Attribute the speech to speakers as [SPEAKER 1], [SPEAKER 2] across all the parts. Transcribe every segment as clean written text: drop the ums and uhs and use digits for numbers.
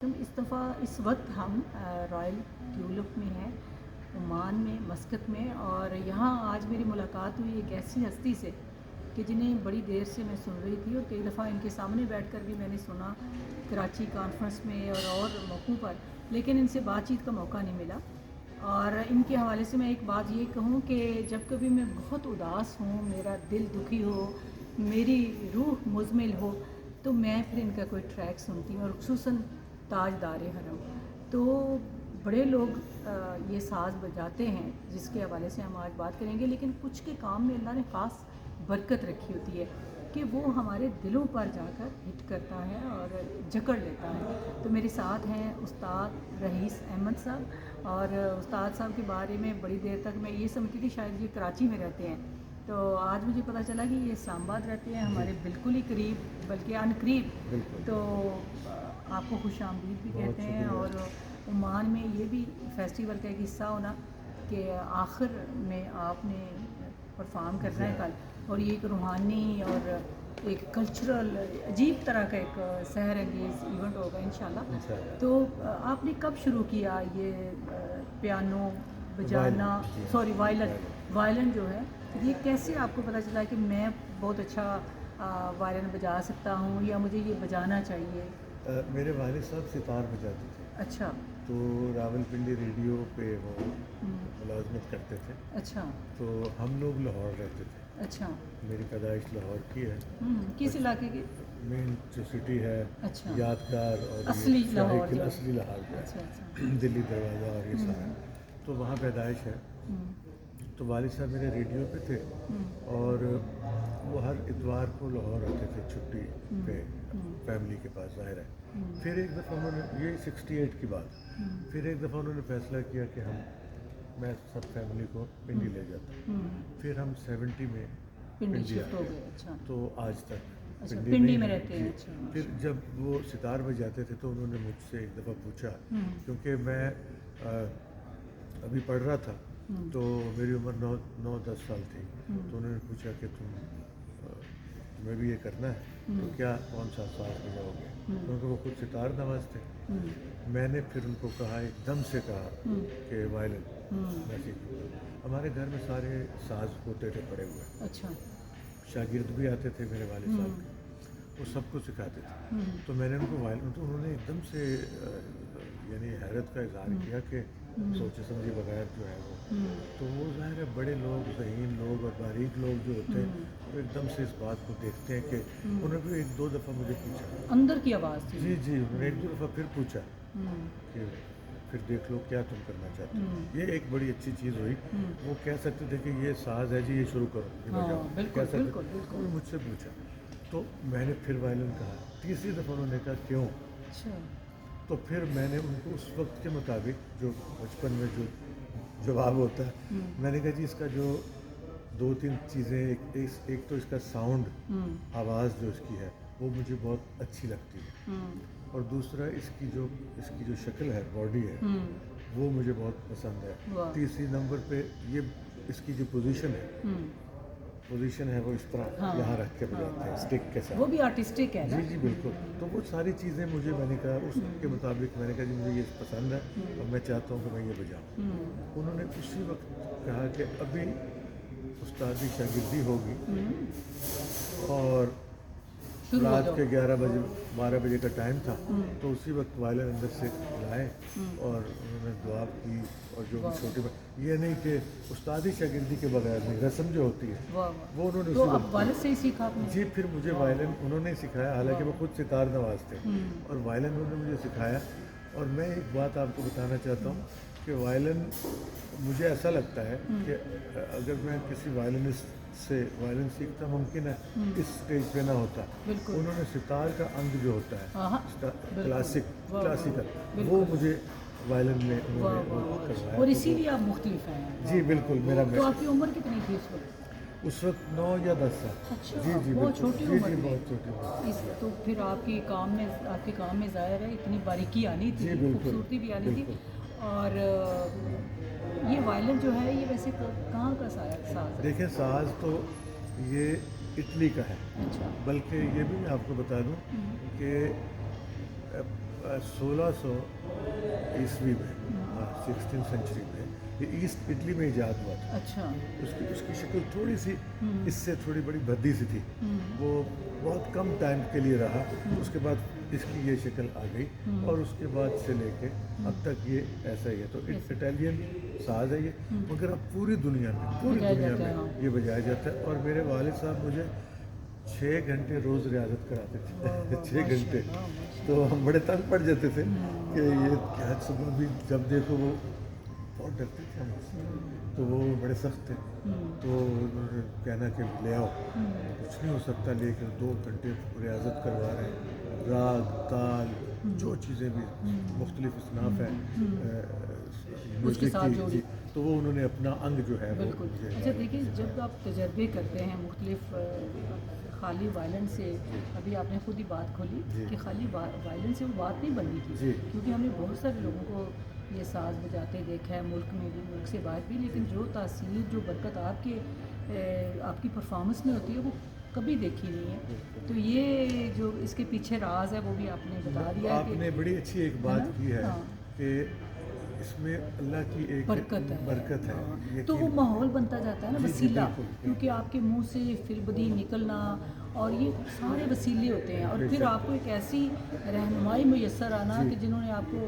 [SPEAKER 1] इस दफ़ा इस वक्त हम रॉयल ट्यूलिप में हैं, ओमान में, मस्कत में। और यहाँ आज मेरी मुलाकात हुई एक ऐसी हस्ती से कि जिन्हें बड़ी देर से मैं सुन रही थी, और कई दफ़ा इनके सामने बैठकर भी मैंने सुना, कराची कॉन्फ्रेंस में और मौक़ों पर, लेकिन इनसे बातचीत का मौका नहीं मिला। और इनके हवाले से मैं एक बात ये कहूँ कि जब कभी मैं बहुत उदास हूँ, मेरा दिल दुखी हो, मेरी रूह मुज़मिल हो, तो मैं फिर इनका कोई ट्रैक सुनती हूँ, और खुसूसन ताजदार हरम। तो बड़े लोग ये साज़ बजाते हैं, जिसके हवाले से हम आज बात करेंगे, लेकिन कुछ के काम में अल्लाह ने ख़ास बरकत रखी होती है कि वो हमारे दिलों पर जाकर हिट करता है और जकड़ लेता है। तो मेरे साथ हैं उस्ताद रईस अहमद साहब, और उस्ताद साहब के बारे में बड़ी देर तक मैं ये समझती थी शायद ये कराची में रहते हैं, तो आज मुझे पता चला कि ये इस्लामाबाद रहते हैं, हमारे बिल्कुल ही करीब, बल्कि अनकरीब। तो आपको खुश आमदीद भी कहते हैं। और ओमान में ये भी फेस्टिवल का एक हिस्सा होना कि आखिर में आपने परफॉर्म करना है कल, और ये एक रूहानी और एक कल्चरल अजीब तरह का एक सहर अंगेज़ इवेंट होगा इंशाल्लाह। तो आपने कब शुरू किया ये पियानो बजाना, सॉरी वायलिन जो है, ये कैसे आपको पता चला कि मैं बहुत अच्छा वायलिन बजा सकता हूँ, या मुझे ये बजाना चाहिए?
[SPEAKER 2] मेरे वालिद साहब सितार बजाते थे।
[SPEAKER 1] अच्छा।
[SPEAKER 2] तो रावलपिंडी रेडियो पे वो मुलाजमत करते थे।
[SPEAKER 1] अच्छा।
[SPEAKER 2] तो हम लोग लाहौर रहते थे।
[SPEAKER 1] अच्छा।
[SPEAKER 2] मेरी पैदाइश लाहौर की है।
[SPEAKER 1] किस इलाके की?
[SPEAKER 2] मेन जो सिटी है,
[SPEAKER 1] अच्छा,
[SPEAKER 2] यादगार और
[SPEAKER 1] असली लाहौर
[SPEAKER 2] शाही
[SPEAKER 1] जो।
[SPEAKER 2] असली लाहौर का
[SPEAKER 1] अच्छा अच्छा।
[SPEAKER 2] दिल्ली दरवाज़ा और ये सारा, तो वहाँ पैदाइश है। तो वालिद साहब मेरे रेडियो पे थे, और वो हर इतवार को लाहौर आते थे छुट्टी पे फैमिली के पास, ज़ाहिर है। फिर एक दफ़ा उन्होंने, ये 68 की बात, फिर एक दफ़ा उन्होंने फैसला किया कि मैं सब फैमिली को पिंडी ले जाता। फिर हम 70 में
[SPEAKER 1] पिंडी
[SPEAKER 2] पिंडी
[SPEAKER 1] शिफ्ट
[SPEAKER 2] आ
[SPEAKER 1] हो
[SPEAKER 2] गए।
[SPEAKER 1] गए। अच्छा।
[SPEAKER 2] तो आज तक
[SPEAKER 1] अच्छा,
[SPEAKER 2] पिंडी
[SPEAKER 1] पिंडी में
[SPEAKER 2] हैं।
[SPEAKER 1] रहते हैं।
[SPEAKER 2] जी।
[SPEAKER 1] अच्छा।
[SPEAKER 2] फिर जब वो सितार बजाते थे तो उन्होंने मुझसे एक दफ़ा पूछा, क्योंकि मैं अभी पढ़ रहा था, तो मेरी उम्र 9-10 साल थी। तो उन्होंने पूछा कि तुम्हें भी ये करना है, तो क्या कौन सा साज बजाओगे? क्योंकि वो खुद सितार नवाज थे। मैंने फिर उनको कहा, एकदम से कहा कि वायलिन मैं सीखूँगा। हमारे घर में सारे साज होते थे पड़े हुए।
[SPEAKER 1] अच्छा।
[SPEAKER 2] शागिर्द भी आते थे मेरे वालिद साहब के, वो सबको सिखाते थे। तो मैंने उनको वायलिन, तो उन्होंने एकदम से यानी हैरत का इजहार किया कि सोचे समझे बगैर जो है वो, तो वो ज़ाहिर है बड़े लोग, ज़हीन लोग और बारीक लोग जो होते हैं, वो एकदम से इस बात को देखते हैं कि उन्होंने भी 1-2 दफ़ा मुझे पूछा,
[SPEAKER 1] अंदर की आवाज़ थी।
[SPEAKER 2] जी जी, उन्होंने 1-2 दफ़ा फिर पूछा कि फिर देख लो क्या तुम करना चाहते हो। ये एक बड़ी अच्छी चीज़ हुई। वो कह सकते थे कि ये साज है जी, ये शुरू करो, ये बजाओ,
[SPEAKER 1] बिल्कुल
[SPEAKER 2] कह सकते।
[SPEAKER 1] बिल्कुल बिल्कुल।
[SPEAKER 2] उन्होंने मुझसे पूछा, तो मैंने फिर वायलिन कहा। तीसरी दफ़ा उन्होंने कहा क्यों?
[SPEAKER 1] अच्छा।
[SPEAKER 2] तो फिर मैंने उनको उस वक्त के मुताबिक, जो बचपन में जो जवाब होता है, मैंने कहा जी इसका जो 2-3 चीज़ें, एक तो इसका साउंड, आवाज़ जो इसकी है वो मुझे बहुत अच्छी लगती है, और दूसरा इसकी जो शक्ल है, बॉडी है, वो मुझे बहुत पसंद है।
[SPEAKER 1] वाह।
[SPEAKER 2] तीसरी नंबर पे ये इसकी जो पोजीशन है वो इस तरह यहाँ रख के बजाते हैं स्टिक के साथ।
[SPEAKER 1] वो भी आर्टिस्टिक है ना?
[SPEAKER 2] जी जी बिल्कुल। तो वो सारी चीज़ें मुझे, मैंने कहा उसके मुताबिक, मैंने कहा जी मुझे ये पसंद है और मैं चाहता हूँ कि मैं ये बजाऊँ। उन्होंने उसी वक्त कहा कि अभी उस्तादी शागिर्दी होगी, और रात के 12 बजे का टाइम था, तो उसी वक्त वायलिन अंदर से लाए और उन्होंने दुआ की, और जो भी छोटी ये नहीं कि उस्तादी शागिर्दी के बगैर नहीं, रस्म जो होती है वो उन्होंने
[SPEAKER 1] तो
[SPEAKER 2] उसी
[SPEAKER 1] अब
[SPEAKER 2] वक्त
[SPEAKER 1] वालिद से ही सीखा आपने?
[SPEAKER 2] जी। फिर मुझे वायलिन उन्होंने सिखाया, हालांकि वो खुद सितार नवाज थे, और वायलिन उन्होंने मुझे सिखाया। और मैं एक बात आपको बताना चाहता हूँ कि वायलिन, मुझे ऐसा लगता है कि अगर मैं किसी वायलिनिस्ट से वायलिन सीखता, मुमकिन है इस स्टेज पे ना होता। उन्होंने सितार का अंग जो होता है, क्लासिकल, वो मुझे वायलिन में उन्होंने करवाया।
[SPEAKER 1] और इसीलिए आप मुख्तलिफ हैं।
[SPEAKER 2] जी बिल्कुल। मेरा
[SPEAKER 1] तो आपकी उम्र कितनी थी उस वक्त?
[SPEAKER 2] उस वक्त 9 या 10 साल।
[SPEAKER 1] अच्छा,
[SPEAKER 2] जी जी
[SPEAKER 1] बहुत
[SPEAKER 2] बिल्कुल।
[SPEAKER 1] छोटी
[SPEAKER 2] जी
[SPEAKER 1] उम्र
[SPEAKER 2] जी
[SPEAKER 1] में।
[SPEAKER 2] बहुत छोटी उम्र।
[SPEAKER 1] तो फिर आपके काम में ज़ाहिर है इतनी बारीकी आनी थी,
[SPEAKER 2] जी बिल्कुल,
[SPEAKER 1] खूबसूरती भी आनी थी।
[SPEAKER 2] बिल्कुल।
[SPEAKER 1] और ये वायलिन जो है, ये वैसे कहाँ का साज है?
[SPEAKER 2] देखिए, साज तो ये इटली का है।
[SPEAKER 1] अच्छा।
[SPEAKER 2] बल्कि ये भी मैं आपको बता दूं कि 1600 ईस्वी में, 16th सेंचुरी में ये ईस्ट इटली में इजाद हुआ था।
[SPEAKER 1] अच्छा।
[SPEAKER 2] उसकी शक्ल थोड़ी सी इससे थोड़ी बड़ी भद्दी सी थी।
[SPEAKER 1] हम्म,
[SPEAKER 2] वो बहुत कम टाइम के लिए रहा, उसके बाद इसकी ये शक्ल आ गई और उसके बाद से लेके अब तक ये ऐसा ही है। तो इटालियन साज है ये, मगर अब पूरी दुनिया
[SPEAKER 1] बजाया जाता है, हाँ।
[SPEAKER 2] में ये बजाया जाता है। और मेरे वालिद साहब मुझे 6 घंटे रोज़ रियाजत कराते थे। 6 घंटे। तो हम बड़े तंग पड़ जाते थे कि ये क्या, सुबह भी जब देखो वो बहुत डरते थे हमसे, तो वो बड़े सख्त थे। तो उन्होंने कहना कि ले आओ, कुछ नहीं हो सकता, लेकर 2 घंटे रियाजत करवा रहे हैं, राग ताल जो चीज़ें भी मुख्तलिफ असनाफ हैं
[SPEAKER 1] उसके साथ
[SPEAKER 2] म्यूज़िक
[SPEAKER 1] जोड़ी।
[SPEAKER 2] की, तो वो उन्होंने अपना अंग जो है वो
[SPEAKER 1] बिल्कुल।
[SPEAKER 2] मुझे
[SPEAKER 1] अच्छा देखिए, जब आप तजर्बे करते हैं मुख्तलिफ खाली वायलिन से, अभी आपने खुद ही बात खोली
[SPEAKER 2] जी।
[SPEAKER 1] कि खाली वायलिन से वो बात नहीं बननी थी,
[SPEAKER 2] जी।
[SPEAKER 1] क्योंकि हमने बहुत सारे लोगों को ये साज बजाते देखा है, मुल्क में भी मुल्क से बाहर भी, लेकिन जो तासीर जो बरकत आपकी परफॉर्मेंस में होती है वो कभी देखी नहीं है। तो ये जो इसके पीछे राज है वो भी आपने बता दिया है
[SPEAKER 2] आपने बड़ी अच्छी एक बात
[SPEAKER 1] ना?
[SPEAKER 2] की है
[SPEAKER 1] हाँ।
[SPEAKER 2] कि इसमें अल्लाह की एक बरकत है।
[SPEAKER 1] हाँ।
[SPEAKER 2] यकीन-
[SPEAKER 1] तो वो माहौल बनता जाता है ना,
[SPEAKER 2] जी, जी,
[SPEAKER 1] वसीला,
[SPEAKER 2] बिल्कुल, बिल्कुल।
[SPEAKER 1] क्योंकि आपके मुंह से फिरबदी निकलना और ये सारे वसीले होते हैं, और फिर आपको एक ऐसी रहनुमाई मैसर आना
[SPEAKER 2] जी।
[SPEAKER 1] कि जिन्होंने आपको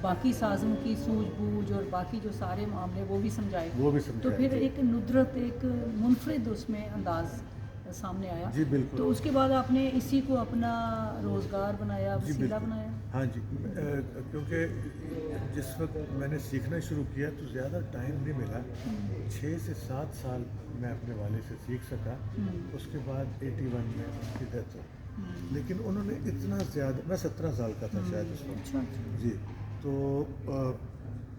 [SPEAKER 1] बाकी साज़ों की सूझबूझ और बाकी जो सारे मामले वो भी समझाए,
[SPEAKER 2] वो भी
[SPEAKER 1] तो
[SPEAKER 2] समझाए,
[SPEAKER 1] फिर
[SPEAKER 2] जी।
[SPEAKER 1] एक नुदरत, एक मुनफरिद उसमें अंदाज सामने आया।
[SPEAKER 2] जी, बिल्कुल।
[SPEAKER 1] तो उसके बाद आपने इसी को अपना रोज़गार बनाया,
[SPEAKER 2] जी,
[SPEAKER 1] वसीला
[SPEAKER 2] बिल्कुल।
[SPEAKER 1] बनाया।
[SPEAKER 2] हाँ जी, क्योंकि जिस वक्त मैंने सीखना शुरू किया तो ज़्यादा टाइम नहीं मिला। 6 से 7 साल मैं अपने वाले से सीख सका। उसके बाद 81 में उनकी डेथ हो, लेकिन उन्होंने इतना ज़्यादा, मैं 17 साल का था शायद उस वक्त।
[SPEAKER 1] अच्छा अच्छा।
[SPEAKER 2] जी। तो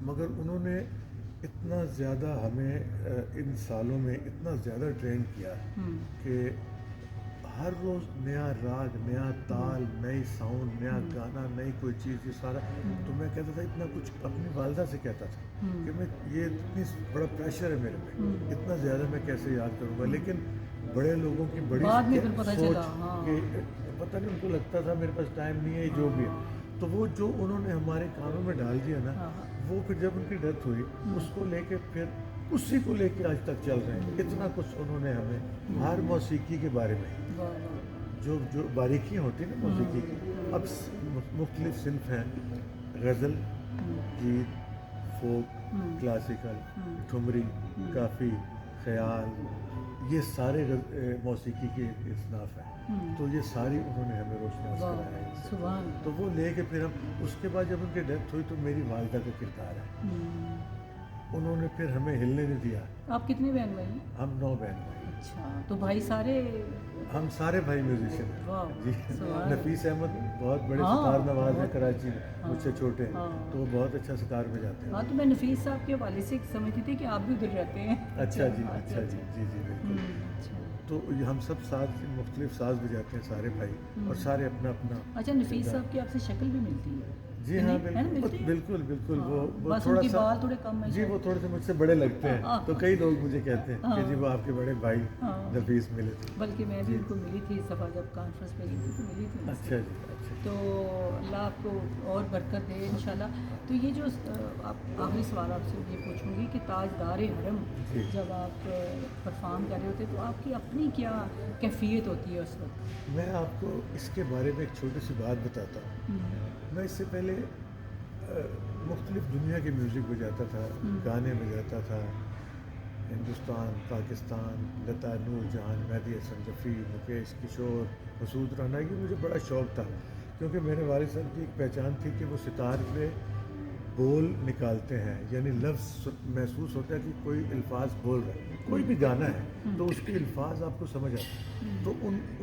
[SPEAKER 2] मगर उन्होंने इतना ज़्यादा हमें इन सालों में इतना ज़्यादा ट्रेन किया कि हर रोज़ नया राग, नया ताल, नई साउंड, नया गाना, नई कोई चीज़, ये सारा। तो मैं कहता था, इतना कुछ अपनी वालदा से कहता था कि मैं ये इतनी बड़ा प्रेशर है मेरे पे, इतना ज़्यादा मैं कैसे याद करूँगा। लेकिन बड़े लोगों की बड़ी
[SPEAKER 1] बाद में फिर पता
[SPEAKER 2] सोच
[SPEAKER 1] चला, हाँ।
[SPEAKER 2] कि पता नहीं, उनको लगता था मेरे पास टाइम नहीं है, जो भी है। तो वो जो उन्होंने हमारे कानों में डाल दिया ना,
[SPEAKER 1] हाँ।
[SPEAKER 2] वो फिर जब उनकी डेथ हुई उसको लेके फिर उसी को लेके आज तक चल रहे हैं। इतना कुछ उन्होंने हमें हर मौसीकी के बारे में,
[SPEAKER 1] वाह, वाह।
[SPEAKER 2] जो बारीकियाँ होती हैं ना मौसीकी की, अब मुख्तलिफ सिन्फ हैं, गज़ल, गीत, फोक, क्लासिकल, ठुमरी, काफ़ी, ख्याल, ये सारे मौसीकी के असनाफ हैं। तो ये सारी उन्होंने हमें रोशनास
[SPEAKER 1] वाह,
[SPEAKER 2] कराया है।
[SPEAKER 1] सुभान।
[SPEAKER 2] तो वो लेके फिर हम, उसके बाद जब उनकी डेथ हुई तो मेरी वालदा का किरदार है, उन्होंने फिर हमें हिलने नहीं दिया।
[SPEAKER 1] आप कितने बहन भाई हैं?
[SPEAKER 2] हम 9 बहन भाई,
[SPEAKER 1] अच्छा, तो भाई सारे,
[SPEAKER 2] हम सारे भाई म्यूजिशियन हैं।
[SPEAKER 1] वाह,
[SPEAKER 2] जी।
[SPEAKER 1] सुभान।
[SPEAKER 2] नफीस अहमद बहुत बड़े
[SPEAKER 1] हाँ,
[SPEAKER 2] सितार नवाज हैं
[SPEAKER 1] बहुत।
[SPEAKER 2] कराची में,
[SPEAKER 1] हाँ,
[SPEAKER 2] मुझसे छोटे हैं,
[SPEAKER 1] हाँ।
[SPEAKER 2] तो वो बहुत अच्छा सितार बजाते हैं।
[SPEAKER 1] हाँ, तो मैं नफीस साहब के हवाले से समझती थी कि आप भी उधर रहते हैं।
[SPEAKER 2] अच्छा जी,
[SPEAKER 1] हाँ,
[SPEAKER 2] अच्छा जी, जी जी बिल्कुल।
[SPEAKER 1] अच्छा।
[SPEAKER 2] तो ये हम सब साज, मुख्तलिफ साज बजाते हैं सारे भाई, और सारे अपना अपना।
[SPEAKER 1] अच्छा, नफीस साहब की आपसे शक्ल भी मिलती है?
[SPEAKER 2] जी
[SPEAKER 1] कि
[SPEAKER 2] हाँ,
[SPEAKER 1] नहीं? है ना, मिलती है?
[SPEAKER 2] बिल्कुल बिल्कुल।
[SPEAKER 1] हाँ,
[SPEAKER 2] वो
[SPEAKER 1] बस
[SPEAKER 2] थोड़ा
[SPEAKER 1] उनके
[SPEAKER 2] सा,
[SPEAKER 1] बाल थोड़े कम हैं
[SPEAKER 2] जी,
[SPEAKER 1] शायद।
[SPEAKER 2] वो थोड़े से मुझसे बड़े लगते हैं,
[SPEAKER 1] हाँ,
[SPEAKER 2] तो कई लोग मुझे कहते हैं कि
[SPEAKER 1] हाँ।
[SPEAKER 2] जी वो आपके बड़े भाई
[SPEAKER 1] हाँ।
[SPEAKER 2] नफीस मिले थे।
[SPEAKER 1] बल्कि मैं भी
[SPEAKER 2] जी।
[SPEAKER 1] उनको मिली थी इस दफ़ा, जब कॉन्फ्रेंस पे गई थी तो मिली थी उनसे।
[SPEAKER 2] अच्छा जी, अच्छा।
[SPEAKER 1] तो अल्लाह आपको और बरकत दे इंशाल्लाह। तो ये जो आप आखिरी सवाल आपसे ये पूछूंगी कि ताजदार हरम
[SPEAKER 2] जी।
[SPEAKER 1] जब आप परफॉर्म कर रहे होते तो आपकी अपनी क्या कैफियत होती है उस वक्त?
[SPEAKER 2] मैं आपको इसके बारे में एक छोटी सी बात बताता हूँ। मैं इससे पहले मुख्तलिफ दुनिया के म्यूज़िक बजाता था, गाने बजाता था, हिंदुस्तान, पाकिस्तान, लता, नूरजहान, मेहदी हसन रफ़ी, मुकेश, किशोर, मसूद राना, ये मुझे बड़ा शौक़ था, क्योंकि मेरे वालिद साहब की एक पहचान थी कि वो सितार पे बोल निकालते हैं, यानी लफ्ज़ महसूस होता है कि कोई अल्फाज बोल रहा है, कोई भी गाना है तो उसके अल्फाज आपको समझ आते हैं। तो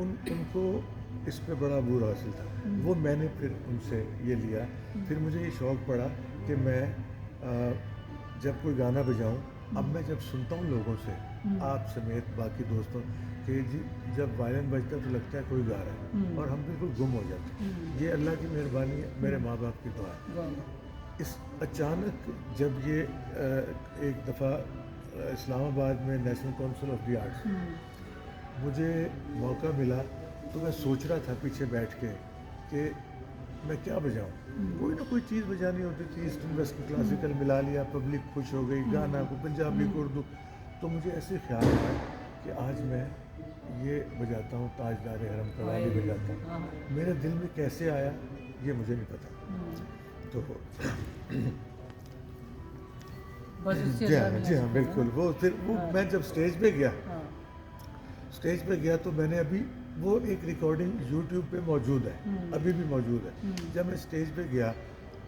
[SPEAKER 2] उनको इस पे बड़ा अबूर हासिल था। वो मैंने फिर उनसे ये लिया। फिर मुझे ये शौक़ पड़ा कि मैं जब कोई गाना बजाऊं, अब मैं जब सुनता हूँ लोगों से, आप समेत बाकी दोस्तों, कि जी जब वायलिन बजता है तो लगता है कोई गा रहा है, और हम बिल्कुल गुम हो जाते हैं। ये अल्लाह की मेहरबानी है, मेरे माँ बाप की दुआ है।
[SPEAKER 1] वाह।
[SPEAKER 2] इस अचानक जब ये एक दफ़ा इस्लामाबाद में national council of the arts मुझे मौका मिला, तो मैं सोच रहा था पीछे बैठ के कि मैं क्या बजाऊं, कोई ना कोई चीज़ बजानी होती थी, ईस्टर्न वेस्टर्न क्लासिकल मिला लिया, पब्लिक खुश हो गई, गाना को पंजाबी को उर्दू। तो मुझे ऐसे ख्याल आया कि आज मैं ये बजाता हूँ, ताजदार हरम कव्वाली बजाता हूँ।
[SPEAKER 1] हाँ।
[SPEAKER 2] मेरे दिल में कैसे आया ये मुझे नहीं पता। तो
[SPEAKER 1] बस उससे
[SPEAKER 2] जी हाँ,
[SPEAKER 1] अल्लाह
[SPEAKER 2] जी हाँ,
[SPEAKER 1] मिला
[SPEAKER 2] बिल्कुल। वो फिर वो मैं जब स्टेज पे गया,
[SPEAKER 1] हाँ।
[SPEAKER 2] स्टेज पे गया तो मैंने अभी वो एक रिकॉर्डिंग यूट्यूब पे मौजूद है, अभी भी मौजूद है। जब मैं स्टेज पे गया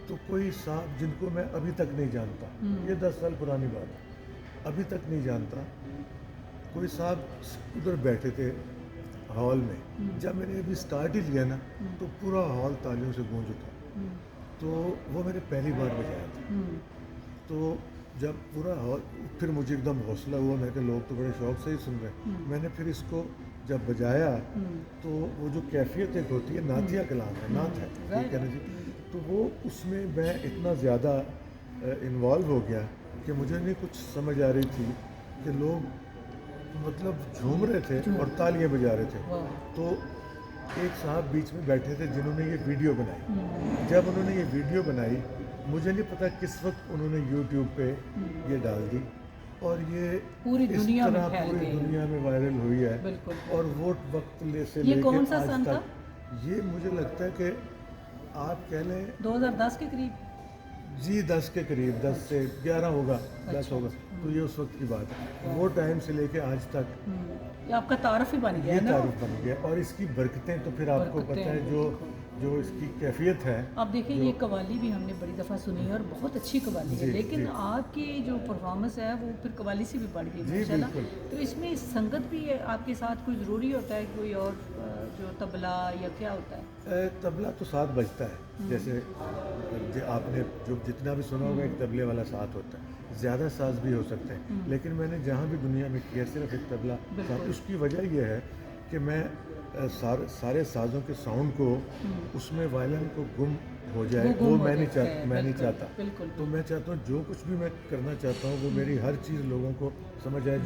[SPEAKER 2] तो कोई साहब जिनको मैं अभी तक नहीं जानता, ये 10 साल पुरानी बात है, अभी तक नहीं जानता, कोई साहब उधर बैठे थे हॉल में। जब मैंने अभी स्टार्ट ही लिया ना तो पूरा हॉल तालियों से गूंज उठा। तो वो मैंने पहली बार बजाया था। तो जब पूरा हॉल, फिर मुझे एकदम हौसला हुआ, मैं कहा लोग तो बड़े शौक से ही सुन रहे हैं। मैंने फिर इसको जब बजाया तो वो जो कैफियत एक होती है, नातिया कलाम है, नात है, ठीक है ना जी। तो वो उसमें मैं इतना ज़्यादा इन्वॉल्व हो गया कि मुझे नहीं कुछ समझ आ रही थी कि लोग मतलब झूम रहे थे और तालियां बजा रहे थे। तो एक साहब बीच में बैठे थे जिन्होंने ये वीडियो बनाई। जब उन्होंने ये वीडियो बनाई, मुझे नहीं पता किस वक्त उन्होंने यूट्यूब पे ये डाल दी और ये
[SPEAKER 1] पूरी
[SPEAKER 2] इस
[SPEAKER 1] दुनिया में
[SPEAKER 2] तरह
[SPEAKER 1] फैल
[SPEAKER 2] पूरी
[SPEAKER 1] गई।
[SPEAKER 2] दुनिया में वायरल हुई है।
[SPEAKER 1] बिल्कुल।
[SPEAKER 2] और वो वक्त से
[SPEAKER 1] ये
[SPEAKER 2] लेके
[SPEAKER 1] कौन सा
[SPEAKER 2] आज
[SPEAKER 1] सन था?
[SPEAKER 2] तक, ये मुझे लगता है कि आप कह लें
[SPEAKER 1] 2010 के करीब।
[SPEAKER 2] जी 10 के करीब, 10 से 11 होगा, 10 होगा। तो ये उस वक्त की बात है। वो टाइम से लेके आज तक
[SPEAKER 1] ये आपका तारुफ ही बन गया
[SPEAKER 2] ये
[SPEAKER 1] है ना।
[SPEAKER 2] तारुफ बन गया। और इसकी बरकतें तो फिर आपको
[SPEAKER 1] बरकतें,
[SPEAKER 2] पता है, जो इसकी कैफियत है।
[SPEAKER 1] आप देखिए ये कव्वाली भी हमने बड़ी दफ़ा सुनी है और बहुत अच्छी कव्वाली है,
[SPEAKER 2] जी,
[SPEAKER 1] लेकिन
[SPEAKER 2] जी।
[SPEAKER 1] आपकी जो परफॉर्मेंस है वो फिर कव्वाली से भी बढ़ गई
[SPEAKER 2] जी,
[SPEAKER 1] माशाल्लाह।
[SPEAKER 2] बिल्कुल।
[SPEAKER 1] तो इसमें संगत भी है आपके साथ, कोई ज़रूरी होता है कोई और जो तबला या क्या होता है?
[SPEAKER 2] तबला तो साथ बजता है, जैसे आपने जो जितना भी सुना होगा एक तबले वाला साथ होता है, ज़्यादा साज भी हो सकते हैं। लेकिन मैंने जहाँ भी दुनिया में किया सिर्फ एक तबला साथ। उसकी वजह यह है कि मैं सारे साज़ों के साउंड को उसमें वायलिन को गुम हो जाए,
[SPEAKER 1] वो गुम
[SPEAKER 2] वो
[SPEAKER 1] हो
[SPEAKER 2] मैं नहीं
[SPEAKER 1] जाता है,
[SPEAKER 2] मैं नहीं
[SPEAKER 1] बिल्कुल,
[SPEAKER 2] चाहता।
[SPEAKER 1] बिल्कुल।
[SPEAKER 2] तो मैं चाहता हूँ जो कुछ भी मैं करना चाहता हूँ वो मेरी हर चीज़ लोगों को समझ आए,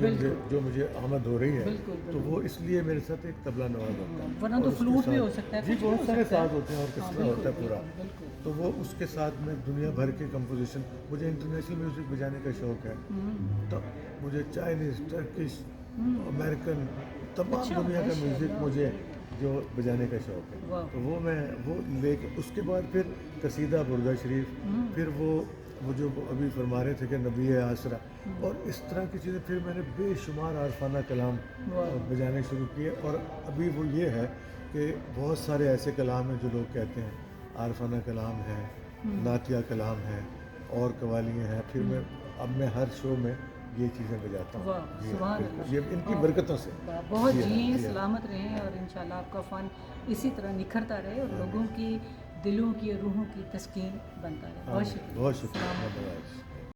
[SPEAKER 2] जो मुझे आमद हो रही है।
[SPEAKER 1] बिल्कुल,
[SPEAKER 2] तो वो इसलिए मेरे साथ एक तबला नवाज होता है।
[SPEAKER 1] वरना तो
[SPEAKER 2] और उसके
[SPEAKER 1] फ्लूट भी
[SPEAKER 2] साथ-
[SPEAKER 1] हो सकता है,
[SPEAKER 2] जी
[SPEAKER 1] कुछ भी
[SPEAKER 2] बहुत
[SPEAKER 1] हो
[SPEAKER 2] सारे
[SPEAKER 1] सकता है।
[SPEAKER 2] साज होते हैं, ऑर्केस्ट्रा होता है पूरा।
[SPEAKER 1] बिल्कुल।
[SPEAKER 2] तो वो उसके साथ में दुनिया भर के कंपोजिशन, मुझे इंटरनेशनल म्यूज़िक बजाने का शौक है। तो मुझे चाइनीज़, टर्किश, अमेरिकन, तमाम
[SPEAKER 1] अच्छा,
[SPEAKER 2] दुनिया का
[SPEAKER 1] माशाल्लाह।
[SPEAKER 2] म्यूज़िक मुझे जो बजाने का शौक है।
[SPEAKER 1] वाह।
[SPEAKER 2] तो वो मैं वो लेके उसके बाद फिर कसीदा बुर्दा शरीफ, फिर वो जो अभी फरमा रहे थे कि नबी है आसरा, और इस तरह की चीज़ें फिर मैंने बेशुमार आरफाना कलाम बजाने शुरू किए। और अभी वो ये है कि बहुत सारे ऐसे कलाम हैं जो लोग कहते हैं आरफाना कलाम है, नातिया कलाम है और कवालियाँ हैं। फिर अब मैं हर शो में ये चीज़ें बजाता हूँ।
[SPEAKER 1] वाह,
[SPEAKER 2] जी हाँ,
[SPEAKER 1] सुभान
[SPEAKER 2] बिल्कुल।
[SPEAKER 1] अल्लाह।
[SPEAKER 2] ये इनकी बरकतों से।
[SPEAKER 1] बहुत
[SPEAKER 2] जी हाँ,
[SPEAKER 1] जिए,
[SPEAKER 2] जी हाँ।
[SPEAKER 1] सलामत रहें और इंशाल्लाह आपका फ़न इसी तरह निखरता रहे और लोगों की दिलों की, रूहों की तस्कीन बनता रहे। बहुत शुक्रिया।
[SPEAKER 2] बहुत शुक्रिया,
[SPEAKER 1] सलामत रहें।
[SPEAKER 2] धन्यवाद।